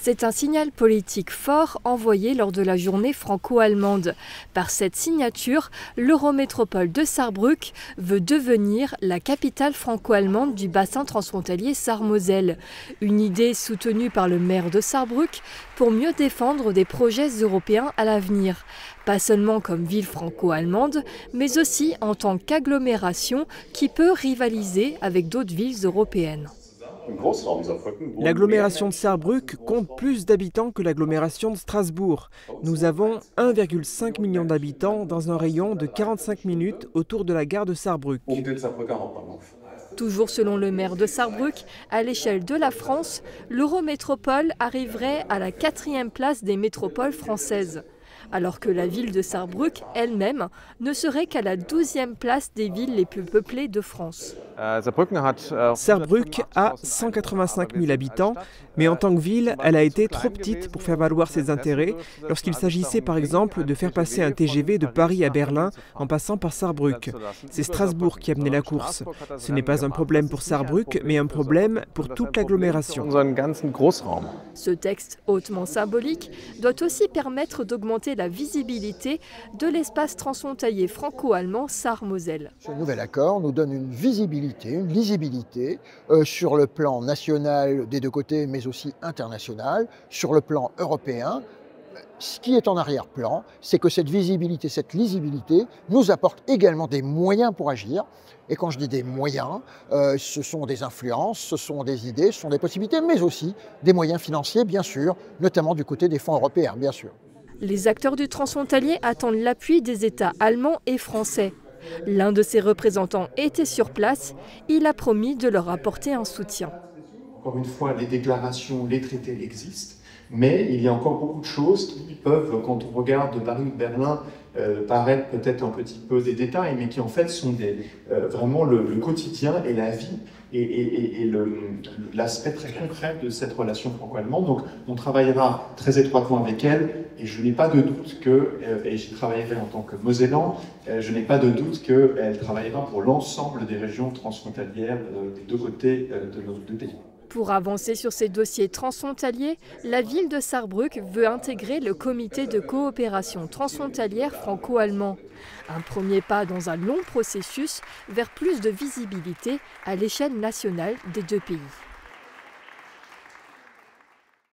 C'est un signal politique fort envoyé lors de la journée franco-allemande. Par cette signature, l'Eurométropole de Sarrebruck veut devenir la capitale franco-allemande du bassin transfrontalier Sarre-Moselle. Une idée soutenue par le maire de Sarrebruck pour mieux défendre des projets européens à l'avenir. Pas seulement comme ville franco-allemande, mais aussi en tant qu'agglomération qui peut rivaliser avec d'autres villes européennes. L'agglomération de Sarrebruck compte plus d'habitants que l'agglomération de Strasbourg. Nous avons 1,5 million d'habitants dans un rayon de 45 minutes autour de la gare de Sarrebruck. Toujours selon le maire de Sarrebruck, à l'échelle de la France, l'Eurométropole arriverait à la 4e place des métropoles françaises. Alors que la ville de Sarrebruck elle-même ne serait qu'à la 12e place des villes les plus peuplées de France. Sarrebruck a 185 000 habitants, mais en tant que ville, elle a été trop petite pour faire valoir ses intérêts lorsqu'il s'agissait par exemple de faire passer un TGV de Paris à Berlin en passant par Sarrebruck. C'est Strasbourg qui a mené la course. Ce n'est pas un problème pour Sarrebruck, mais un problème pour toute l'agglomération. Ce texte hautement symbolique doit aussi permettre d'augmenter la visibilité de l'espace transfrontalier franco-allemand Sarre-Moselle. Ce nouvel accord nous donne une visibilité, une lisibilité sur le plan national des deux côtés, mais aussi international, sur le plan européen. Ce qui est en arrière-plan, c'est que cette visibilité, cette lisibilité nous apporte également des moyens pour agir. Et quand je dis des moyens, ce sont des influences, ce sont des idées, ce sont des possibilités, mais aussi des moyens financiers, bien sûr, notamment du côté des fonds européens, bien sûr. Les acteurs du transfrontalier attendent l'appui des États allemands et français. L'un de ses représentants était sur place, il a promis de leur apporter un soutien. Encore une fois, les déclarations, les traités existent, mais il y a encore beaucoup de choses qui peuvent, quand on regarde de Paris ou de Berlin, paraître peut-être un petit peu des détails, mais qui en fait sont vraiment le quotidien et la vie et l'aspect très concret de cette relation franco-allemande. Donc on travaillera très étroitement avec elle, et je n'ai pas de doute et j'y travaillerai en tant que Mosellan, je n'ai pas de doute qu'elle travaillera pour l'ensemble des régions transfrontalières des deux côtés de nos deux pays. Pour avancer sur ces dossiers transfrontaliers, la ville de Sarrebruck veut intégrer le comité de coopération transfrontalière franco-allemand. Un premier pas dans un long processus vers plus de visibilité à l'échelle nationale des deux pays.